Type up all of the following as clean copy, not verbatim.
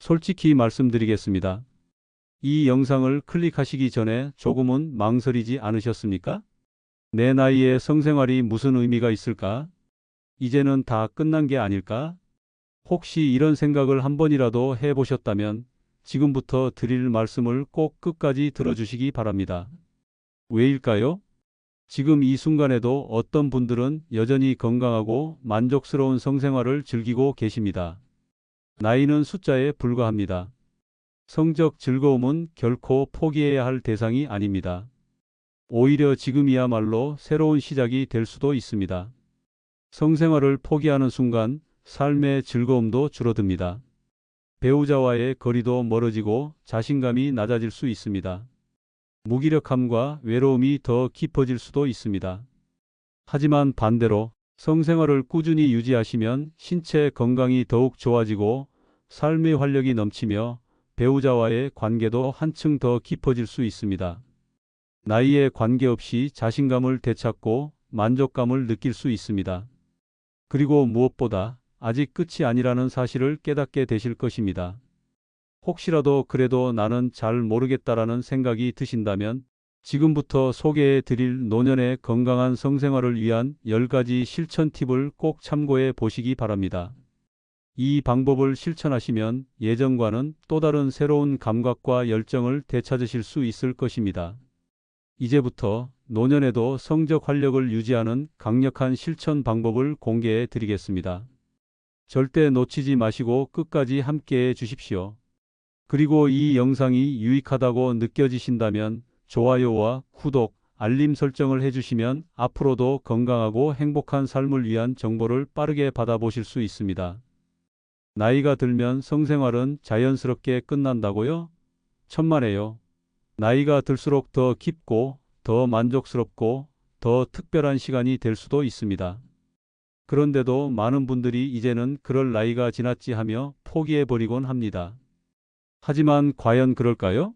솔직히 말씀드리겠습니다. 이 영상을 클릭하시기 전에 조금은 망설이지 않으셨습니까? 내 나이에 성생활이 무슨 의미가 있을까? 이제는 다 끝난 게 아닐까? 혹시 이런 생각을 한 번이라도 해보셨다면 지금부터 드릴 말씀을 꼭 끝까지 들어주시기 바랍니다. 왜일까요? 지금 이 순간에도 어떤 분들은 여전히 건강하고 만족스러운 성생활을 즐기고 계십니다. 나이는 숫자에 불과합니다. 성적 즐거움은 결코 포기해야 할 대상이 아닙니다. 오히려 지금이야말로 새로운 시작이 될 수도 있습니다. 성생활을 포기하는 순간 삶의 즐거움도 줄어듭니다. 배우자와의 거리도 멀어지고 자신감이 낮아질 수 있습니다. 무기력함과 외로움이 더 깊어질 수도 있습니다. 하지만 반대로 성생활을 꾸준히 유지하시면 신체 건강이 더욱 좋아지고 삶의 활력이 넘치며 배우자와의 관계도 한층 더 깊어질 수 있습니다. 나이에 관계없이 자신감을 되찾고 만족감을 느낄 수 있습니다. 그리고 무엇보다 아직 끝이 아니라는 사실을 깨닫게 되실 것입니다. 혹시라도 그래도 나는 잘 모르겠다라는 생각이 드신다면 지금부터 소개해 드릴 노년의 건강한 성생활을 위한 10가지 실천 팁을 꼭 참고해 보시기 바랍니다. 이 방법을 실천하시면 예전과는 또 다른 새로운 감각과 열정을 되찾으실 수 있을 것입니다. 이제부터 노년에도 성적 활력을 유지하는 강력한 실천 방법을 공개해 드리겠습니다. 절대 놓치지 마시고 끝까지 함께해 주십시오. 그리고 이 영상이 유익하다고 느껴지신다면 좋아요와 구독, 알림 설정을 해주시면 앞으로도 건강하고 행복한 삶을 위한 정보를 빠르게 받아보실 수 있습니다. 나이가 들면 성생활은 자연스럽게 끝난다고요? 천만에요. 나이가 들수록 더 깊고 더 만족스럽고 더 특별한 시간이 될 수도 있습니다. 그런데도 많은 분들이 이제는 그럴 나이가 지났지 하며 포기해버리곤 합니다. 하지만 과연 그럴까요?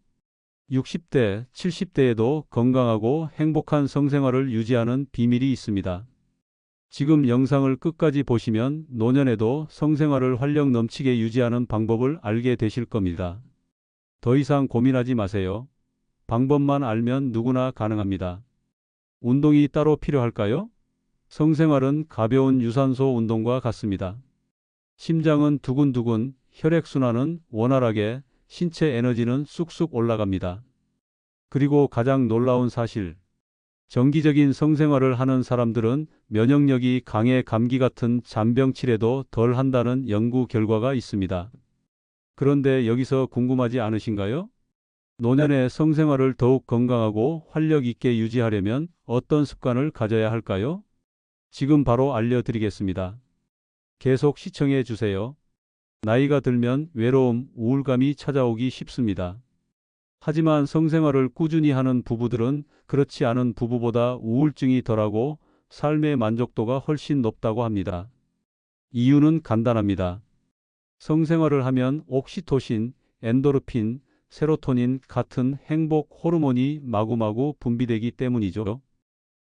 60대, 70대에도 건강하고 행복한 성생활을 유지하는 비밀이 있습니다. 지금 영상을 끝까지 보시면 노년에도 성생활을 활력 넘치게 유지하는 방법을 알게 되실 겁니다. 더 이상 고민하지 마세요. 방법만 알면 누구나 가능합니다. 운동이 따로 필요할까요? 성생활은 가벼운 유산소 운동과 같습니다. 심장은 두근두근, 혈액순환은 원활하게, 신체 에너지는 쑥쑥 올라갑니다. 그리고 가장 놀라운 사실, 정기적인 성생활을 하는 사람들은 면역력이 강해 감기 같은 잔병 치레도 덜 한다는 연구 결과가 있습니다. 그런데 여기서 궁금하지 않으신가요? 노년의 성생활을 더욱 건강하고 활력 있게 유지하려면 어떤 습관을 가져야 할까요? 지금 바로 알려드리겠습니다. 계속 시청해 주세요. 나이가 들면 외로움, 우울감이 찾아오기 쉽습니다. 하지만 성생활을 꾸준히 하는 부부들은 그렇지 않은 부부보다 우울증이 덜하고 삶의 만족도가 훨씬 높다고 합니다. 이유는 간단합니다. 성생활을 하면 옥시토신, 엔도르핀, 세로토닌 같은 행복 호르몬이 마구마구 분비되기 때문이죠.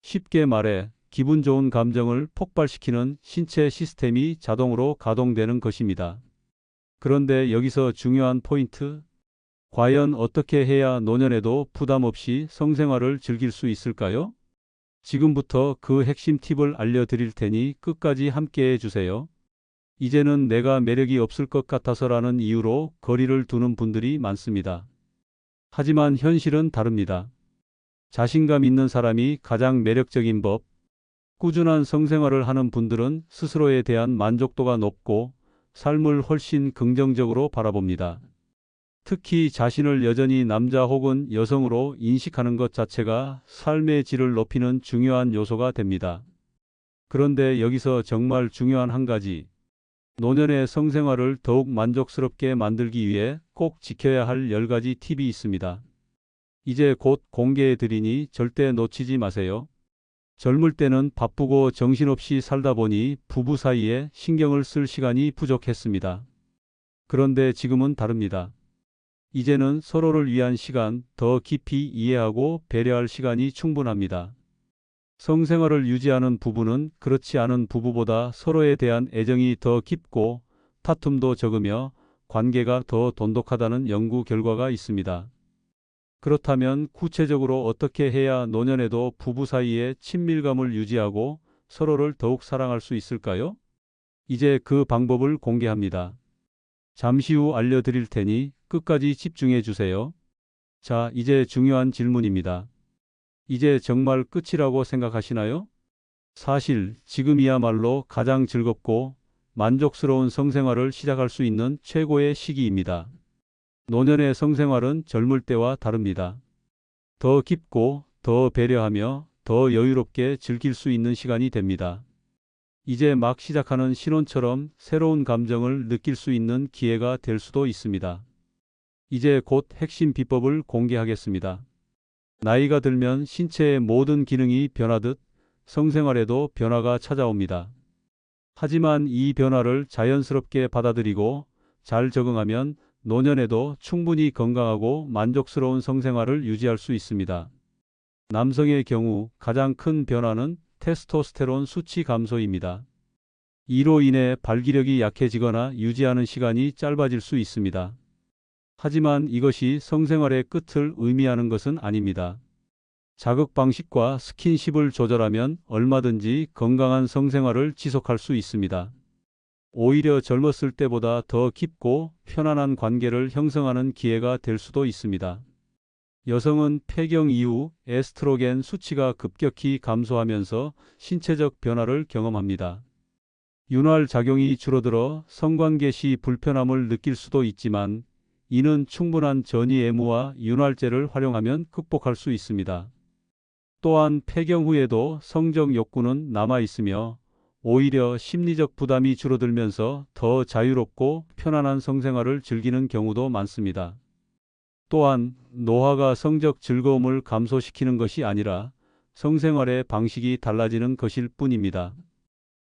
쉽게 말해 기분 좋은 감정을 폭발시키는 신체 시스템이 자동으로 가동되는 것입니다. 그런데 여기서 중요한 포인트, 과연 어떻게 해야 노년에도 부담 없이 성생활을 즐길 수 있을까요? 지금부터 그 핵심 팁을 알려드릴 테니 끝까지 함께해 주세요. 이제는 내가 매력이 없을 것 같아서라는 이유로 거리를 두는 분들이 많습니다. 하지만 현실은 다릅니다. 자신감 있는 사람이 가장 매력적인 법, 꾸준한 성생활을 하는 분들은 스스로에 대한 만족도가 높고 삶을 훨씬 긍정적으로 바라봅니다. 특히 자신을 여전히 남자 혹은 여성으로 인식하는 것 자체가 삶의 질을 높이는 중요한 요소가 됩니다. 그런데 여기서 정말 중요한 한 가지, 노년의 성생활을 더욱 만족스럽게 만들기 위해 꼭 지켜야 할 10가지 팁이 있습니다. 이제 곧 공개해 드리니 절대 놓치지 마세요. 젊을 때는 바쁘고 정신없이 살다 보니 부부 사이에 신경을 쓸 시간이 부족했습니다. 그런데 지금은 다릅니다. 이제는 서로를 위한 시간, 더 깊이 이해하고 배려할 시간이 충분합니다. 성생활을 유지하는 부부는 그렇지 않은 부부보다 서로에 대한 애정이 더 깊고 다툼도 적으며 관계가 더 돈독하다는 연구 결과가 있습니다. 그렇다면 구체적으로 어떻게 해야 노년에도 부부 사이에 친밀감을 유지하고 서로를 더욱 사랑할 수 있을까요? 이제 그 방법을 공개합니다. 잠시 후 알려드릴 테니 끝까지 집중해 주세요. 자, 이제 중요한 질문입니다. 이제 정말 끝이라고 생각하시나요? 사실 지금이야말로 가장 즐겁고 만족스러운 성생활을 시작할 수 있는 최고의 시기입니다. 노년의 성생활은 젊을 때와 다릅니다. 더 깊고 더 배려하며 더 여유롭게 즐길 수 있는 시간이 됩니다. 이제 막 시작하는 신혼처럼 새로운 감정을 느낄 수 있는 기회가 될 수도 있습니다. 이제 곧 핵심 비법을 공개하겠습니다. 나이가 들면 신체의 모든 기능이 변하듯 성생활에도 변화가 찾아옵니다. 하지만 이 변화를 자연스럽게 받아들이고 잘 적응하면 노년에도 충분히 건강하고 만족스러운 성생활을 유지할 수 있습니다. 남성의 경우 가장 큰 변화는 테스토스테론 수치 감소입니다. 이로 인해 발기력이 약해지거나 유지하는 시간이 짧아질 수 있습니다. 하지만 이것이 성생활의 끝을 의미하는 것은 아닙니다. 자극 방식과 스킨십을 조절하면 얼마든지 건강한 성생활을 지속할 수 있습니다. 오히려 젊었을 때보다 더 깊고 편안한 관계를 형성하는 기회가 될 수도 있습니다. 여성은 폐경 이후 에스트로겐 수치가 급격히 감소하면서 신체적 변화를 경험합니다. 윤활 작용이 줄어들어 성관계 시 불편함을 느낄 수도 있지만 이는 충분한 전이애무와 윤활제를 활용하면 극복할 수 있습니다. 또한 폐경 후에도 성적 욕구는 남아 있으며 오히려 심리적 부담이 줄어들면서 더 자유롭고 편안한 성생활을 즐기는 경우도 많습니다. 또한 노화가 성적 즐거움을 감소시키는 것이 아니라 성생활의 방식이 달라지는 것일 뿐입니다.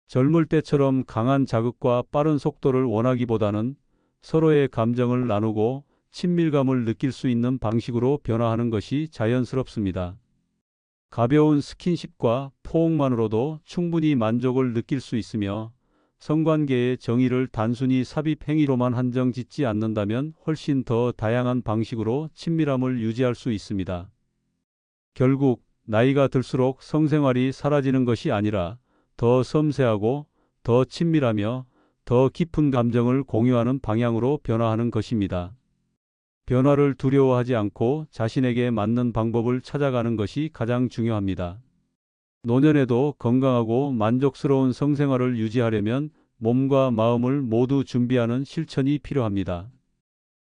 젊을 때처럼 강한 자극과 빠른 속도를 원하기보다는 서로의 감정을 나누고 친밀감을 느낄 수 있는 방식으로 변화하는 것이 자연스럽습니다. 가벼운 스킨십과 포옹만으로도 충분히 만족을 느낄 수 있으며 성관계의 정의를 단순히 삽입 행위로만 한정 짓지 않는다면 훨씬 더 다양한 방식으로 친밀함을 유지할 수 있습니다. 결국 나이가 들수록 성생활이 사라지는 것이 아니라 더 섬세하고 더 친밀하며 더 깊은 감정을 공유하는 방향으로 변화하는 것입니다. 변화를 두려워하지 않고 자신에게 맞는 방법을 찾아가는 것이 가장 중요합니다. 노년에도 건강하고 만족스러운 성생활을 유지하려면 몸과 마음을 모두 준비하는 실천이 필요합니다.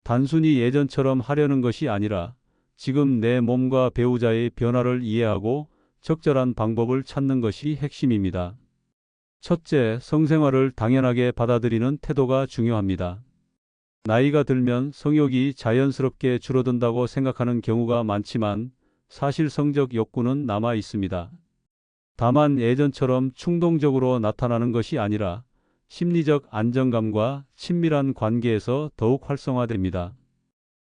단순히 예전처럼 하려는 것이 아니라 지금 내 몸과 배우자의 변화를 이해하고 적절한 방법을 찾는 것이 핵심입니다. 첫째, 성생활을 당연하게 받아들이는 태도가 중요합니다. 나이가 들면 성욕이 자연스럽게 줄어든다고 생각하는 경우가 많지만 사실 성적 욕구는 남아 있습니다. 다만 예전처럼 충동적으로 나타나는 것이 아니라 심리적 안정감과 친밀한 관계에서 더욱 활성화됩니다.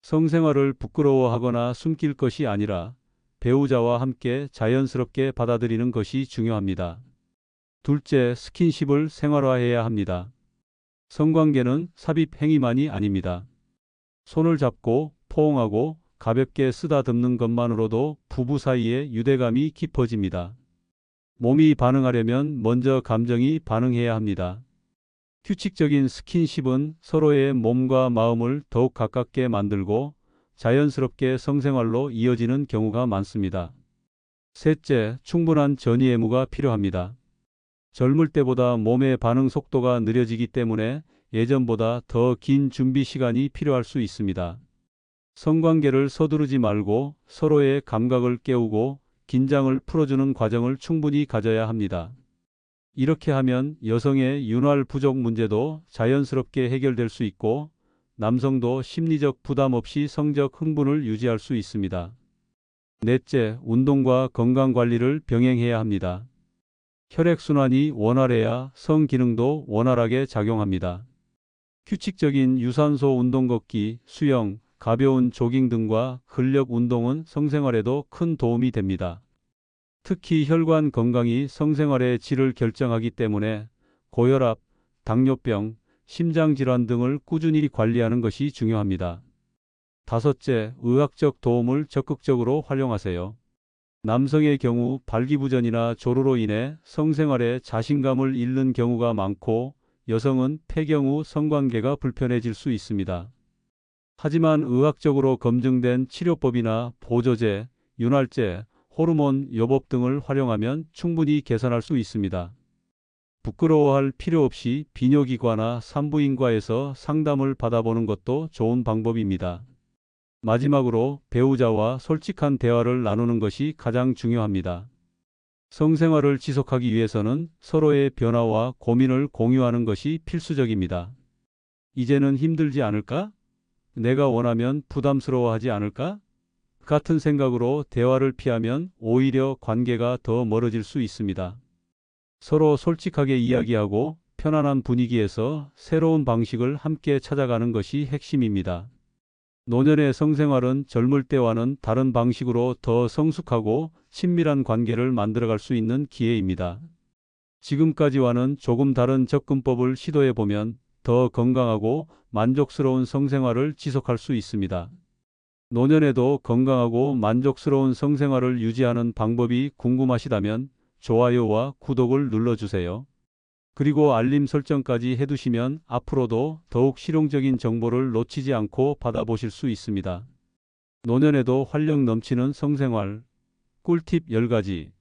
성생활을 부끄러워하거나 숨길 것이 아니라 배우자와 함께 자연스럽게 받아들이는 것이 중요합니다. 둘째, 스킨십을 생활화해야 합니다. 성관계는 삽입 행위만이 아닙니다. 손을 잡고 포옹하고 가볍게 쓰다듬는 것만으로도 부부 사이에 유대감이 깊어집니다. 몸이 반응하려면 먼저 감정이 반응해야 합니다. 규칙적인 스킨십은 서로의 몸과 마음을 더욱 가깝게 만들고 자연스럽게 성생활로 이어지는 경우가 많습니다. 셋째, 충분한 전이애무가 필요합니다. 젊을 때보다 몸의 반응 속도가 느려지기 때문에 예전보다 더 긴 준비 시간이 필요할 수 있습니다. 성관계를 서두르지 말고 서로의 감각을 깨우고 긴장을 풀어주는 과정을 충분히 가져야 합니다. 이렇게 하면 여성의 윤활 부족 문제도 자연스럽게 해결될 수 있고 남성도 심리적 부담 없이 성적 흥분을 유지할 수 있습니다. 넷째, 운동과 건강 관리를 병행해야 합니다. 혈액순환이 원활해야 성기능도 원활하게 작용합니다. 규칙적인 유산소 운동 걷기, 수영, 가벼운 조깅 등과 근력 운동은 성생활에도 큰 도움이 됩니다. 특히 혈관 건강이 성생활의 질을 결정하기 때문에 고혈압, 당뇨병, 심장질환 등을 꾸준히 관리하는 것이 중요합니다. 다섯째, 의학적 도움을 적극적으로 활용하세요. 남성의 경우 발기부전이나 조루로 인해 성생활에 자신감을 잃는 경우가 많고 여성은 폐경 후 성관계가 불편해질 수 있습니다. 하지만 의학적으로 검증된 치료법이나 보조제, 윤활제, 호르몬 요법 등을 활용하면 충분히 개선할 수 있습니다. 부끄러워할 필요 없이 비뇨기과나 산부인과에서 상담을 받아보는 것도 좋은 방법입니다. 마지막으로 배우자와 솔직한 대화를 나누는 것이 가장 중요합니다. 성생활을 지속하기 위해서는 서로의 변화와 고민을 공유하는 것이 필수적입니다. 이제는 힘들지 않을까? 내가 원하면 부담스러워하지 않을까? 같은 생각으로 대화를 피하면 오히려 관계가 더 멀어질 수 있습니다. 서로 솔직하게 이야기하고 편안한 분위기에서 새로운 방식을 함께 찾아가는 것이 핵심입니다. 노년의 성생활은 젊을 때와는 다른 방식으로 더 성숙하고 친밀한 관계를 만들어갈 수 있는 기회입니다. 지금까지와는 조금 다른 접근법을 시도해 보면 더 건강하고 만족스러운 성생활을 지속할 수 있습니다. 노년에도 건강하고 만족스러운 성생활을 유지하는 방법이 궁금하시다면 좋아요와 구독을 눌러주세요. 그리고 알림 설정까지 해두시면 앞으로도 더욱 실용적인 정보를 놓치지 않고 받아보실 수 있습니다. 노년에도 활력 넘치는 성생활, 꿀팁 10가지.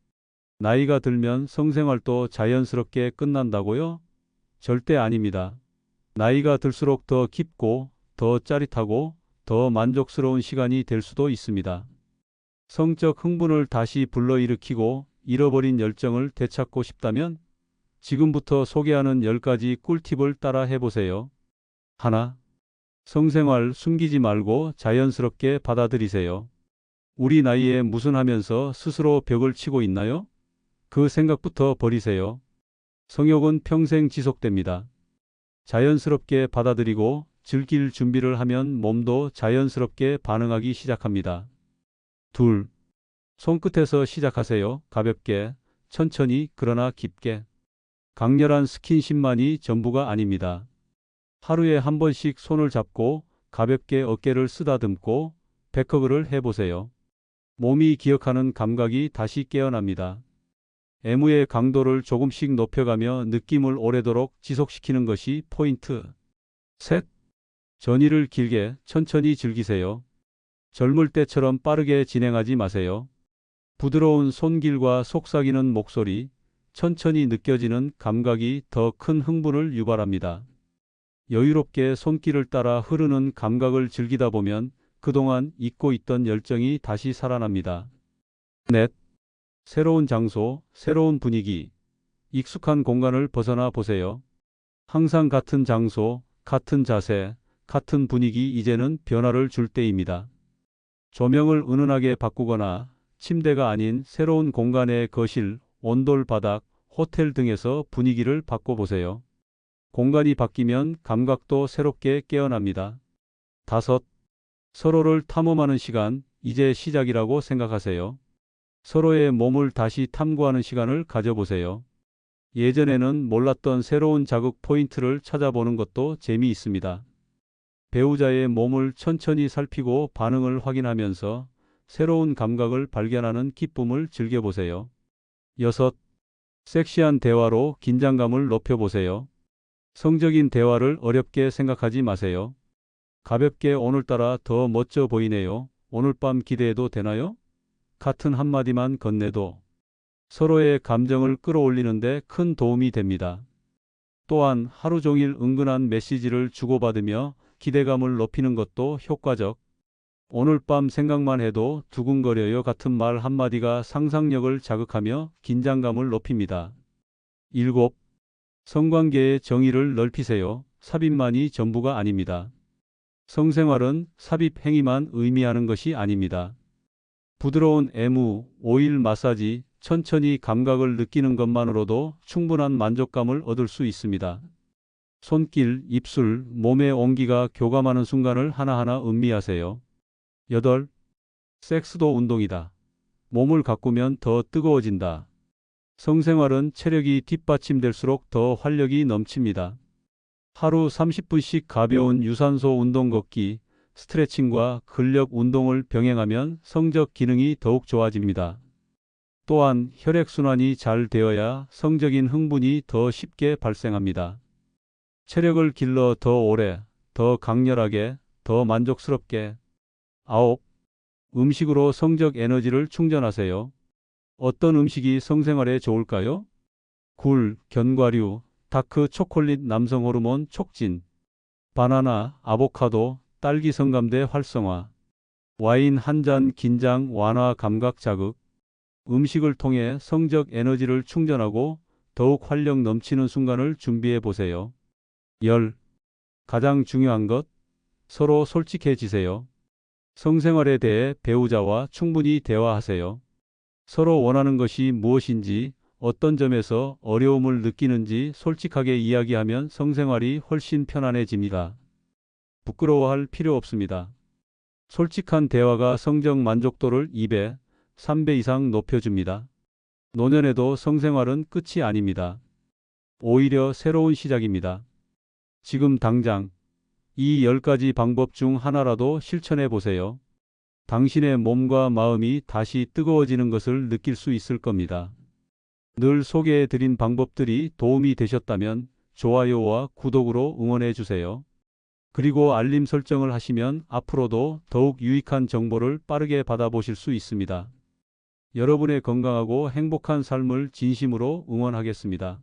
나이가 들면 성생활도 자연스럽게 끝난다고요? 절대 아닙니다. 나이가 들수록 더 깊고, 더 짜릿하고, 더 만족스러운 시간이 될 수도 있습니다. 성적 흥분을 다시 불러일으키고 잃어버린 열정을 되찾고 싶다면 지금부터 소개하는 10가지 꿀팁을 따라 해보세요. 하나, 성생활 숨기지 말고 자연스럽게 받아들이세요. 우리 나이에 무슨 하면서 스스로 벽을 치고 있나요? 그 생각부터 버리세요. 성욕은 평생 지속됩니다. 자연스럽게 받아들이고 즐길 준비를 하면 몸도 자연스럽게 반응하기 시작합니다. 둘, 손끝에서 시작하세요. 가볍게, 천천히, 그러나 깊게. 강렬한 스킨십만이 전부가 아닙니다. 하루에 한 번씩 손을 잡고 가볍게 어깨를 쓰다듬고 백허그를 해보세요. 몸이 기억하는 감각이 다시 깨어납니다. 애무의 강도를 조금씩 높여가며 느낌을 오래도록 지속시키는 것이 포인트. 셋, 전이를 길게 천천히 즐기세요. 젊을 때처럼 빠르게 진행하지 마세요. 부드러운 손길과 속삭이는 목소리, 천천히 느껴지는 감각이 더 큰 흥분을 유발합니다. 여유롭게 손길을 따라 흐르는 감각을 즐기다 보면 그동안 잊고 있던 열정이 다시 살아납니다. 넷, 새로운 장소, 새로운 분위기, 익숙한 공간을 벗어나 보세요. 항상 같은 장소, 같은 자세, 같은 분위기, 이제는 변화를 줄 때입니다. 조명을 은은하게 바꾸거나 침대가 아닌 새로운 공간의 거실, 온돌 바닥, 호텔 등에서 분위기를 바꿔보세요. 공간이 바뀌면 감각도 새롭게 깨어납니다. 다섯, 서로를 탐험하는 시간, 이제 시작이라고 생각하세요. 서로의 몸을 다시 탐구하는 시간을 가져보세요. 예전에는 몰랐던 새로운 자극 포인트를 찾아보는 것도 재미있습니다. 배우자의 몸을 천천히 살피고 반응을 확인하면서 새로운 감각을 발견하는 기쁨을 즐겨보세요. 여섯, 섹시한 대화로 긴장감을 높여보세요. 성적인 대화를 어렵게 생각하지 마세요. 가볍게 오늘따라 더 멋져 보이네요. 오늘 밤 기대해도 되나요? 같은 한마디만 건네도 서로의 감정을 끌어올리는데 큰 도움이 됩니다. 또한 하루 종일 은근한 메시지를 주고받으며 기대감을 높이는 것도 효과적. 오늘 밤 생각만 해도 두근거려요 같은 말 한마디가 상상력을 자극하며 긴장감을 높입니다. 7. 성관계의 정의를 넓히세요. 삽입만이 전부가 아닙니다. 성생활은 삽입 행위만 의미하는 것이 아닙니다. 부드러운 애무, 오일 마사지, 천천히 감각을 느끼는 것만으로도 충분한 만족감을 얻을 수 있습니다. 손길, 입술, 몸의 온기가 교감하는 순간을 하나하나 음미하세요. 8. 섹스도 운동이다. 몸을 가꾸면 더 뜨거워진다. 성생활은 체력이 뒷받침될수록 더 활력이 넘칩니다. 하루 30분씩 가벼운 유산소 운동 걷기, 스트레칭과 근력 운동을 병행하면 성적 기능이 더욱 좋아집니다. 또한 혈액순환이 잘 되어야 성적인 흥분이 더 쉽게 발생합니다. 체력을 길러 더 오래, 더 강렬하게, 더 만족스럽게. 9. 음식으로 성적 에너지를 충전하세요. 어떤 음식이 성생활에 좋을까요? 굴, 견과류, 다크 초콜릿 남성 호르몬 촉진, 바나나, 아보카도, 딸기 성감대 활성화, 와인 한 잔 긴장 완화 감각 자극. 음식을 통해 성적 에너지를 충전하고 더욱 활력 넘치는 순간을 준비해 보세요. 10. 가장 중요한 것, 서로 솔직해지세요. 성생활에 대해 배우자와 충분히 대화하세요. 서로 원하는 것이 무엇인지, 어떤 점에서 어려움을 느끼는지 솔직하게 이야기하면 성생활이 훨씬 편안해집니다. 부끄러워할 필요 없습니다. 솔직한 대화가 성적 만족도를 2배, 3배 이상 높여줍니다. 노년에도 성생활은 끝이 아닙니다. 오히려 새로운 시작입니다. 지금 당장 이 10가지 방법 중 하나라도 실천해 보세요. 당신의 몸과 마음이 다시 뜨거워지는 것을 느낄 수 있을 겁니다. 늘 소개해 드린 방법들이 도움이 되셨다면 좋아요와 구독으로 응원해 주세요. 그리고 알림 설정을 하시면 앞으로도 더욱 유익한 정보를 빠르게 받아보실 수 있습니다. 여러분의 건강하고 행복한 삶을 진심으로 응원하겠습니다.